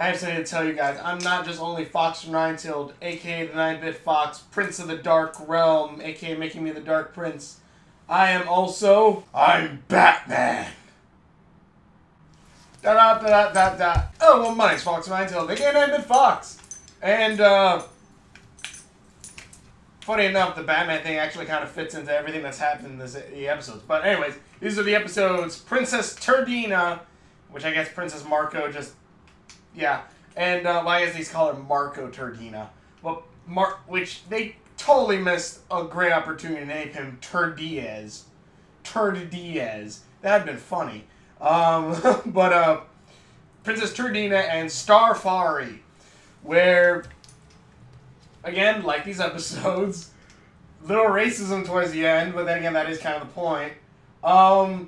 I have something to tell you guys. I'm not just only Fox from Nine-Tailed, aka the 9-bit Fox, Prince of the Dark Realm, aka making me the Dark Prince. I am also... I'm Batman! Da-da-da-da-da-da. Oh, well, my name's Fox from Nine-Tailed, aka 9-bit Fox. And, funny enough, the Batman thing actually kind of fits into everything that's happened in the episodes. But anyways, these are the episodes Princess Turdinia, which I guess Princess Marco just... Yeah, and well, I guess these call her Marco Turdinia. Well, which they totally missed a great opportunity to name him Turdiaz. Turdiaz. That'd been funny. But Princess Turdinia and Starfari, where, again, like these episodes, little racism towards the end, but then again, that is kind of the point. But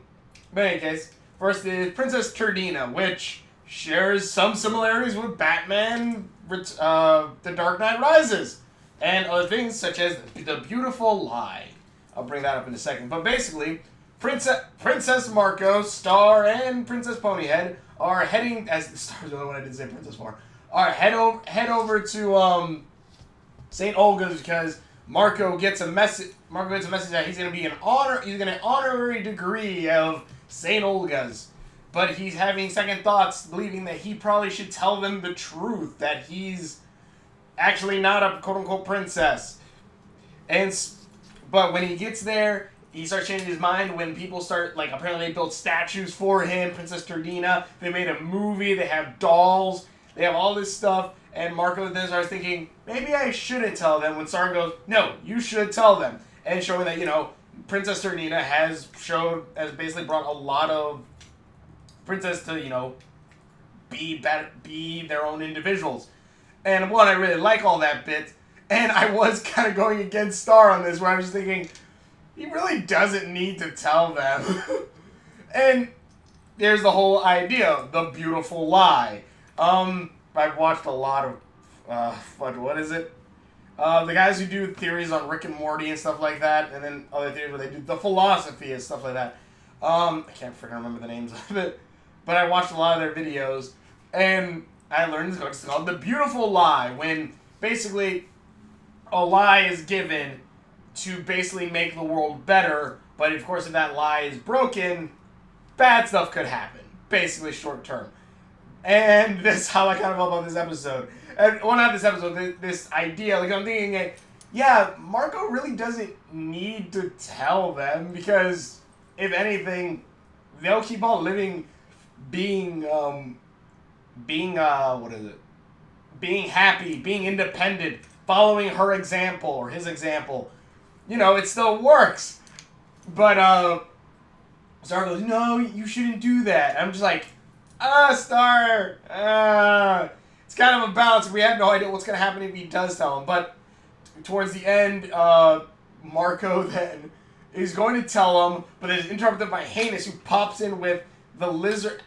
in any case, first is Princess Turdinia, which shares some similarities with Batman, The Dark Knight Rises, and other things such as The Beautiful Lie. I'll bring that up in a second. But basically, Princess Marco, Star, and Princess Ponyhead are heading, as Star's the only one I didn't say Princess for, are head over to St. Olga's because Marco gets a message that he's going to be an honorary degree of St. Olga's. But he's having second thoughts, believing that he probably should tell them the truth, that he's actually not a quote-unquote princess. But when he gets there, he starts changing his mind when people start, like, apparently they built statues for him, Princess Turdinia. They made a movie, they have dolls, they have all this stuff, and Marco then starts thinking, maybe I shouldn't tell them, when Sarn goes, no, you should tell them. And showing that, you know, Princess Turdinia has basically brought a lot of princess to, you know, be their own individuals. And one, I really like all that bit. And I was kind of going against Star on this, where I was thinking, he really doesn't need to tell them. And there's the whole idea, the beautiful lie. I've watched a lot of, what is it? The guys who do theories on Rick and Morty and stuff like that, and then other theories where they do the philosophy and stuff like that. I can't freaking remember the names of it. But I watched a lot of their videos, and I learned it's called The Beautiful Lie, when basically a lie is given to basically make the world better, but of course if that lie is broken, bad stuff could happen, basically short term. And that's how I kind of felt about this episode. And, well, not this episode, this idea, like I'm thinking, yeah, Marco really doesn't need to tell them, because if anything, they'll keep on living being happy, being independent, following her example or his example. You know, it still works. But Star goes, no, you shouldn't do that. I'm just like, Star, it's kind of a balance. We have no idea what's going to happen if he does tell him. But towards the end, Marco then is going to tell him, but it's interrupted by Heinous, who pops in with the lizard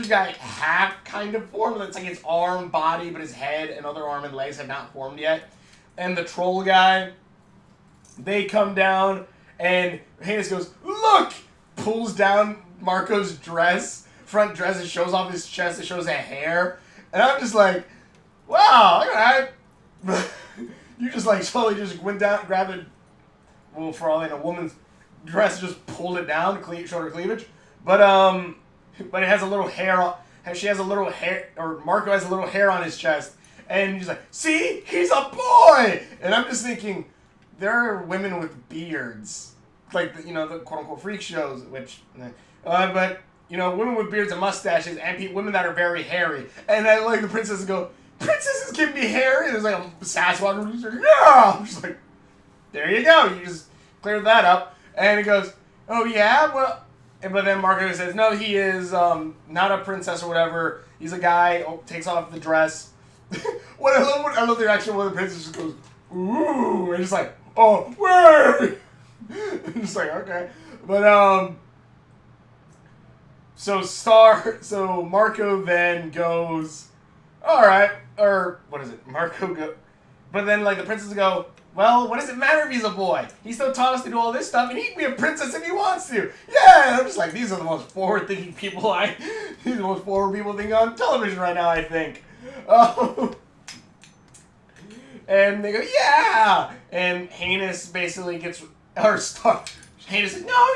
guy half kind of formed. It's like his arm, body, but his head and other arm and legs have not formed yet. And the troll guy, they come down, and Heinous goes, look! Pulls down Marco's dress, front dress, and shows off his chest. It shows a hair. And I'm just like, wow, look at that. You just like slowly just went down, grabbed it, well, for all in a woman's dress, just pulled it down, showed her cleavage. But it has a little hair. She has a little hair, or Marco has a little hair on his chest, and he's like, "See, he's a boy." And I'm just thinking, there are women with beards, like the quote unquote freak shows, which, but women with beards and mustaches, and women that are very hairy. And I like the princesses go, princesses can be hairy. And there's like a Sasquatch producer. Yeah, I'm just like, there you go. You just cleared that up. And he goes, oh yeah, well. But then Marco says, no, he is not a princess or whatever. He's a guy, takes off the dress. I love the reaction when the princess just goes, ooh, and just like, oh, wait! Just like, okay. But, so Marco then goes, alright, or, what is it? Marco go, but then, like, the princess go, well, what does it matter if he's a boy? He still taught us to do all this stuff, and he can be a princess if he wants to. Yeah, and I'm just like, these are the most forward-thinking people these are the most forward people thinking on television right now, I think. And they go, yeah! And Heinous basically gets, Heinous says, no,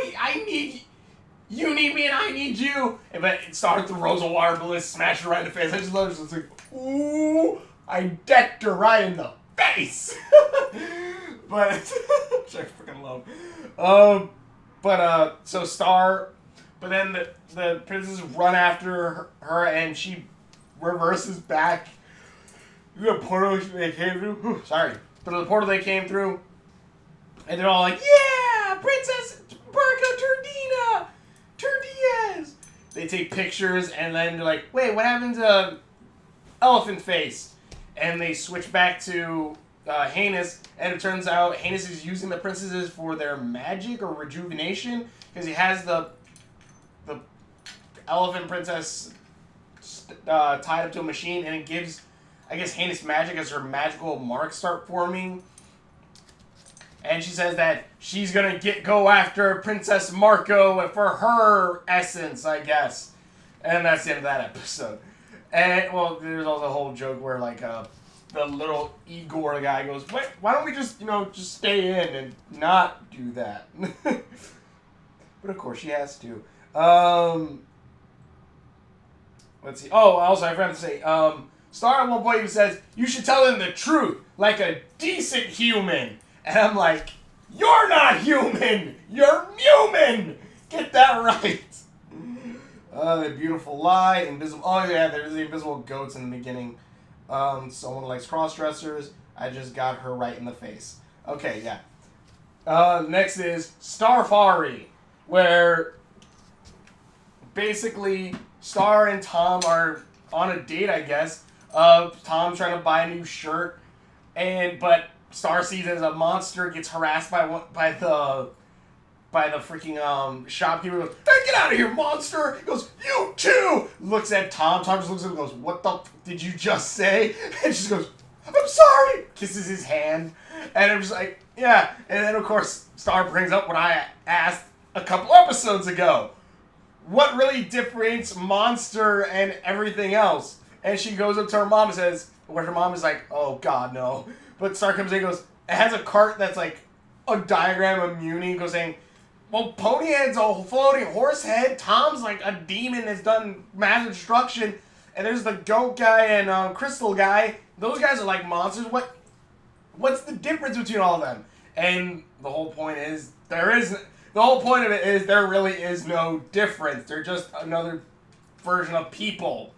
you need me and I need you. And but it starts to Rosa water balloon, smash her right in the face. I just love it. It's like, ooh, I decked her right in the face. But, which I freaking love. So but then the princesses run after her and she reverses back. The portal they came through. Sorry. But the portal they came through. And they're all like, yeah, Princess Turdinia! Turdias! They take pictures and then they're like, wait, what happened to Elephant Face? And they switch back to Heinous, and it turns out Heinous is using the princesses for their magic or rejuvenation, because he has the elephant princess tied up to a machine, and it gives, I guess, Heinous magic as her magical marks start forming. And she says that she's gonna go after Princess Marco for her essence, I guess. And that's the end of that episode. And, well, there's also a whole joke where, like, the little Igor guy goes, why don't we just, just stay in and not do that? But, of course, she has to. Let's see. Oh, also, I forgot to say, Star at one point even says, you should tell them the truth, like a decent human. And I'm like, you're not human! You're human! Get that right! The beautiful lie, invisible... Oh, yeah, there's the invisible goats in the beginning. Someone likes cross-dressers. I just got her right in the face. Okay, yeah. Next is Starfari, where basically Star and Tom are on a date, I guess. Tom's trying to buy a new shirt, but Star sees as a monster, gets harassed by the freaking shopkeeper. Goes, hey, get out of here, monster! He goes, you too! Looks at Tom. Tom just looks at him and goes, what the f did you just say? And she just goes, I'm sorry! Kisses his hand. And I'm just like, yeah. And then, of course, Star brings up what I asked a couple episodes ago. What really differentiates monster and everything else? And she goes up to her mom and says, where her mom is like, oh, God, no. But Star comes in and goes, it has a cart that's like a diagram of Muni, goes saying, well, Ponyhead's a floating horse head, Tom's like a demon that's done mass destruction, and there's the goat guy and crystal guy. Those guys are like monsters. What's the difference between all of them? And the whole point is, there really is no difference. They're just another version of people.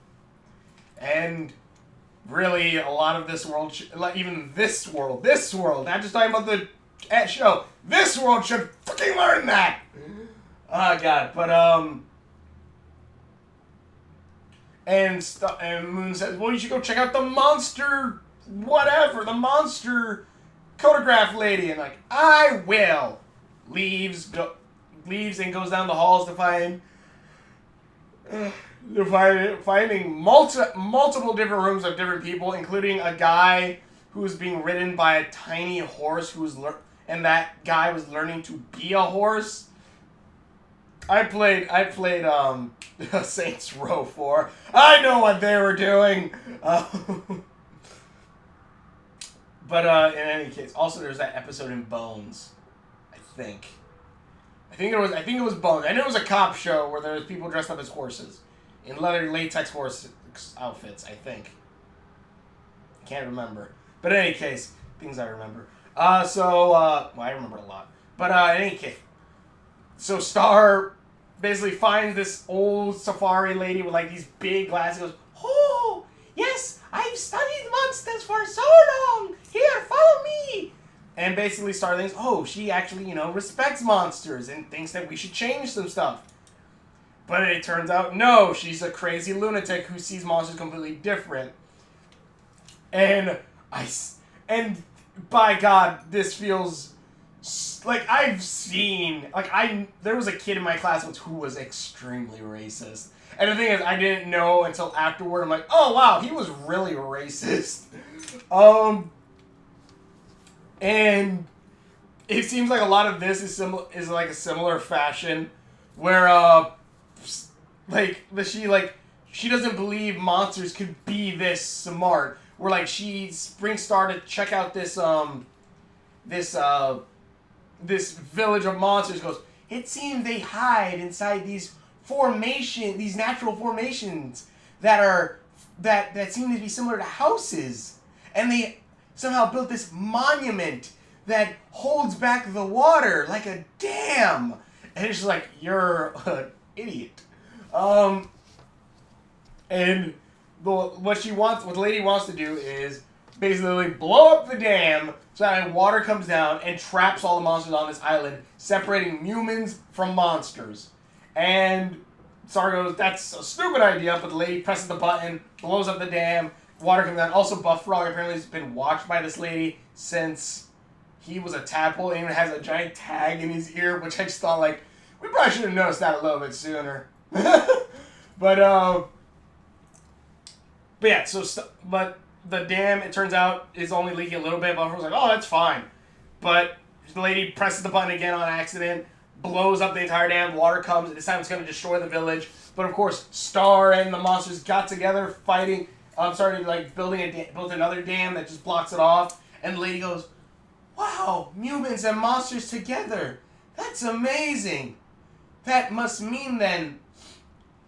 And really, a lot of this world, even this world, not just talking about the show, this world should fucking learn that! Oh, God. But, and Moon says, well, you should go check out the monster, whatever, the monster photograph lady. And, like, I will. Leaves and goes down the halls to find... finding multiple different rooms of different people, including a guy who's being ridden by a tiny horse and that guy was learning to be a horse. I played Saints Row 4. I know what they were doing. But in any case, also there's that episode in Bones. I think it was Bones. I know it was a cop show where there was people dressed up as horses in leather latex horse outfits, I think. I can't remember. But in any case, things I remember. Well, I remember a lot. But in any case, so Star basically finds this old safari lady with like these big glasses. Goes, oh, yes, I've studied monsters for so long. Here, follow me. And basically Star thinks, oh, she actually, respects monsters and thinks that we should change some stuff. But it turns out, no, she's a crazy lunatic who sees monsters completely different. And by God, this feels like I've seen, there was a kid in my class once who was extremely racist. And the thing is, I didn't know until afterward. I'm like, oh wow, he was really racist. And it seems like a lot of this is like a similar fashion where she doesn't believe monsters could be this smart. Where like she brings Star to check out this this village of monsters. Goes, it seems they hide inside these natural formations that seem to be similar to houses, and they somehow built this monument that holds back the water like a dam. And it's just like, you're an idiot. And what the lady wants to do is basically blow up the dam so that water comes down and traps all the monsters on this island, separating humans from monsters. And Star goes, that's a stupid idea, but the lady presses the button, blows up the dam, water comes down. Also, Buffrog apparently has been watched by this lady since he was a tadpole, and even has a giant tag in his ear, which I just thought, like, we probably should have noticed that a little bit sooner. But yeah, but the dam, it turns out, is only leaking a little bit. Buffrog's like, oh, that's fine. But the lady presses the button again on accident, blows up the entire dam, water comes, and this time it's going to destroy the village. But of course, Star and the monsters got together, fighting, started like built another dam that just blocks it off. And the lady goes, wow, humans and monsters together. That's amazing. That must mean then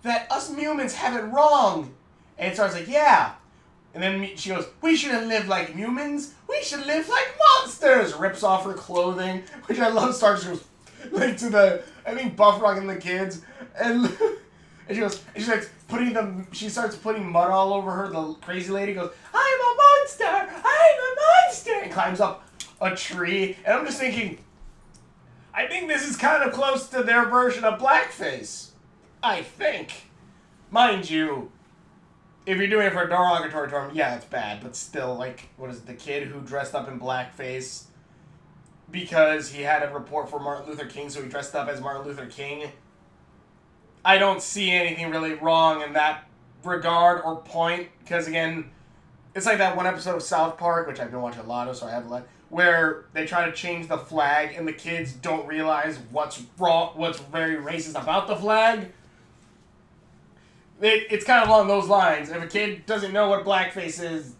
that us humans have it wrong. And Star's like, yeah. And then she goes, we shouldn't live like humans. We should live like monsters. Rips off her clothing, which I love. Star goes like to I think Buffrog and the kids. And she starts putting mud all over her. The crazy lady goes, I'm a monster. I'm a monster. And climbs up a tree. And I'm just thinking, I think this is kind of close to their version of blackface. I think. Mind you, if you're doing it for a derogatory term, yeah, it's bad. But still, like, what is it, the kid who dressed up in blackface because he had a report for Martin Luther King, so he dressed up as Martin Luther King? I don't see anything really wrong in that regard or point. Because, again, it's like that one episode of South Park, which I've been watching a lot of, so I haven't where they try to change the flag and the kids don't realize what's wrong, what's very racist about the flag. It's kind of along those lines. If a kid doesn't know what blackface is,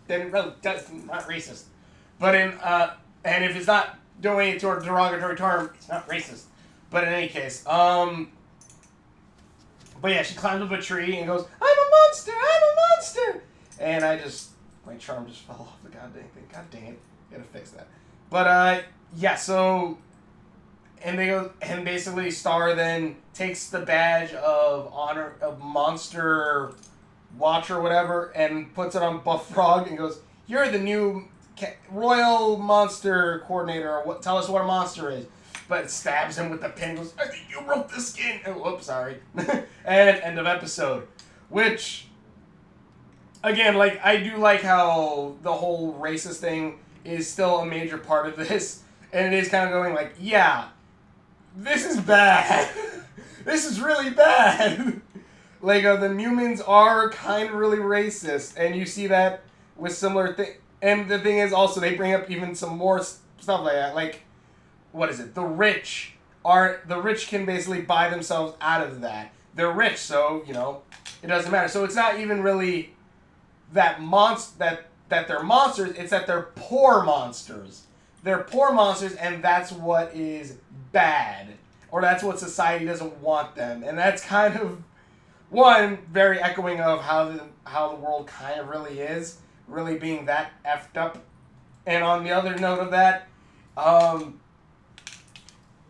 then it really does not racist. But and if it's not doing it to a derogatory term, it's not racist. But in any case, but yeah, she climbs up a tree and goes, I'm a monster, I'm a monster! And my charm just fell off the goddamn thing. God dang it. Gotta fix that. But, yeah, so, and they go, and basically Star then takes the badge of honor, of monster watch or whatever, and puts it on Buffrog and goes, you're the new royal monster coordinator, or tell us what a monster is. But it stabs him with the pin, goes, I think you broke the skin. Oh, whoops, sorry. And end of episode. Which, again, like, I do like how the whole racist thing is still a major part of this. And it is kind of going like, yeah, this is bad. This is really bad. Like, the humans are kind of really racist. And you see that with similar things. And the thing is also, they bring up even some more stuff like that. Like, what is it? The rich can basically buy themselves out of that. They're rich, so, you know, it doesn't matter. So it's not even really that they're monsters, it's that they're poor monsters. They're poor monsters, and that's what is bad. Or that's what society doesn't want them. And that's kind of, one, very echoing of how the world kind of really is. Really being that effed up. And on the other note of that,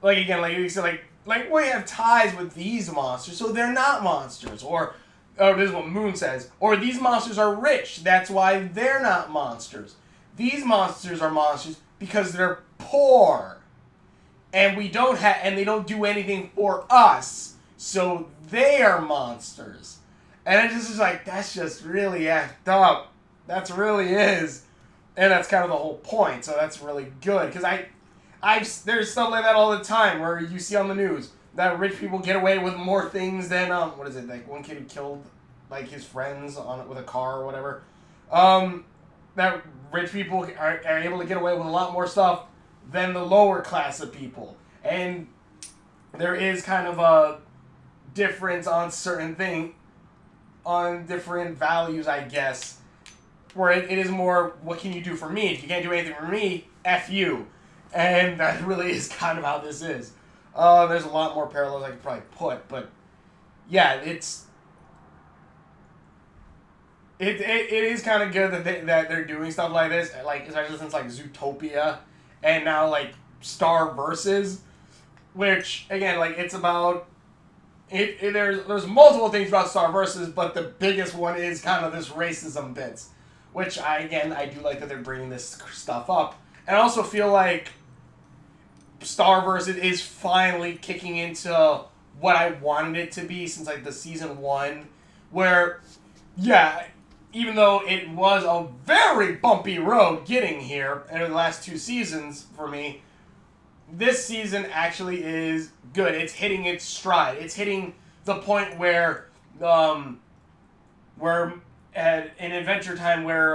like, again, like you said, like we have ties with these monsters, so they're not monsters. Or this is what Moon says. Or these monsters are rich, that's why they're not monsters. These monsters are monsters because they're poor. And they don't do anything for us, so they are monsters. And it just is like, that's just really effed up. That really is. And that's kind of the whole point, so that's really good. Because there's stuff like that all the time where you see on the news that rich people get away with more things than, what is it, like one kid who killed, like, his friends with a car or whatever. that rich people are able to get away with a lot more stuff than the lower class of people. And there is kind of a difference on on different values, I guess, where it is more, what can you do for me? If you can't do anything for me, F you. And that really is kind of how this is. There's a lot more parallels I could probably put, but yeah, it is kind of good that they're doing stuff like this, like especially since like Zootopia and now like Star Versus, which again, like, it's about there's multiple things about Star Versus, but the biggest one is kind of this racism bits, which I do like that they're bringing this stuff up, and I also feel like Star Versus is finally kicking into what I wanted it to be since like the season 1, where yeah, even though it was a very bumpy road getting here in the last 2 seasons for me, this season actually is good. It's hitting its stride. It's hitting the point where at in Adventure Time where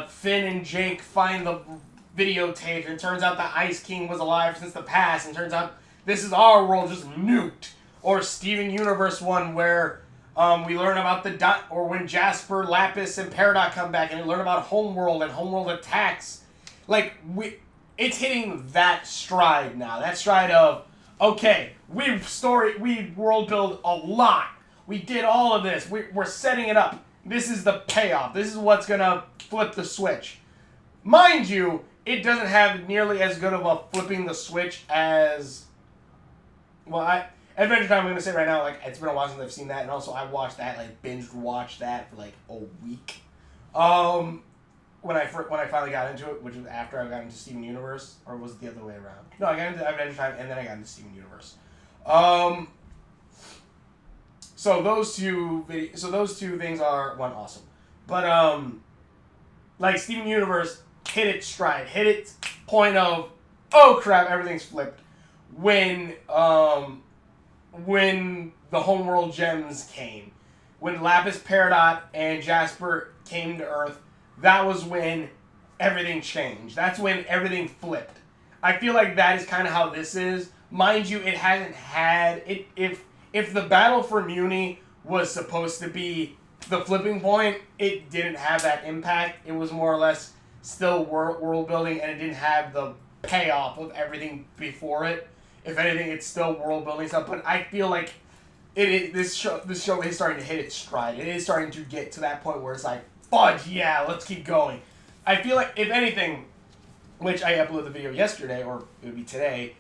Finn and Jake find the videotape, and it turns out the Ice King was alive since the past, and turns out this is our world just nuked. Or Steven Universe 1 where we learn about or when Jasper, Lapis, and Peridot come back, and we learn about Homeworld and Homeworld attacks. Like, it's hitting that stride now. That stride of, okay, we world build a lot. We did all of this. We're setting it up. This is the payoff. This is what's gonna flip the switch. Mind you, it doesn't have nearly as good of a flipping the switch as, well, Adventure Time, I'm going to say right now, like, it's been a while since I've seen that, and also I watched that, like, binge-watched that for, like, a week. When I finally got into it, which was after I got into Steven Universe, or was it the other way around? No, I got into Adventure Time, and then I got into Steven Universe. So those two things are, one, awesome. But, like, Steven Universe hit its stride, hit its point of, oh crap, everything's flipped, when the Homeworld gems came. When Lapis, Peridot, and Jasper came to Earth, that was when everything changed. That's when everything flipped. I feel like that is kind of how this is. Mind you, it hasn't had... If the battle for Muni was supposed to be the flipping point, it didn't have that impact. It was more or less still world building, and it didn't have the payoff of everything before it. If anything, it's still world building stuff, but I feel like this show is starting to hit its stride. It is starting to get to that point where it's like, fudge, yeah, let's keep going. I feel like, if anything, which I uploaded the video yesterday, or it would be today,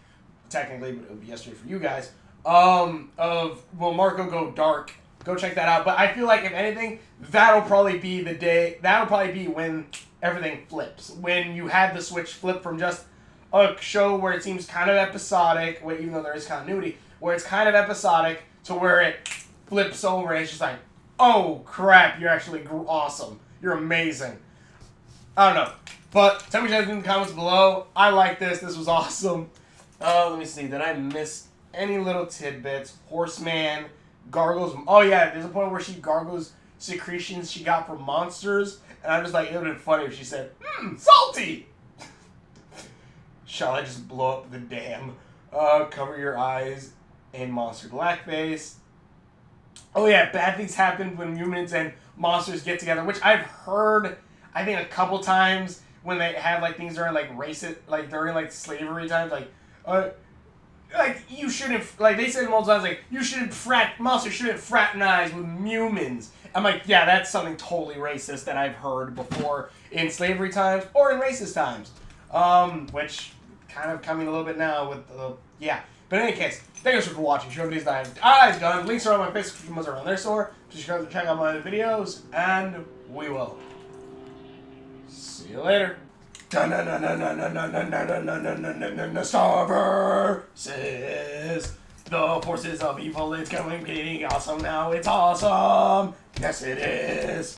technically, but it would be yesterday for you guys, of Will Marco Go Dark. Go check that out. But I feel like, if anything, that'll probably be when everything flips. When you have the switch flip from just a show where it seems kind of episodic, even though there is continuity, where it's kind of episodic, to where it flips over and it's just like, oh crap, you're actually awesome. You're amazing. I don't know. But tell me in the comments below. I like this. This was awesome. Let me see. Did I miss any little tidbits? Horseman, gargles. Oh yeah, there's a point where she gargles secretions she got from monsters. And I'm just like, it would have been funny if she said, salty! Shall I just blow up the dam? Cover your eyes in monster blackface. Oh yeah, bad things happen when humans and monsters get together, which I've heard, I think, a couple times when they have like things during like during like slavery times, like you shouldn't, like they said multiple times, like monsters shouldn't fraternize with humans. I'm like, yeah, that's something totally racist that I've heard before in slavery times or in racist times, which kind of coming a little bit now with the, yeah. But in any case, thank you so much for watching. Show videos that I've done. Links are on my Facebook, ones are on their store. Just check out my other videos, and we will see you later. Star Versus. The forces of evil, it's going, getting awesome now. It's awesome. Yes, it is.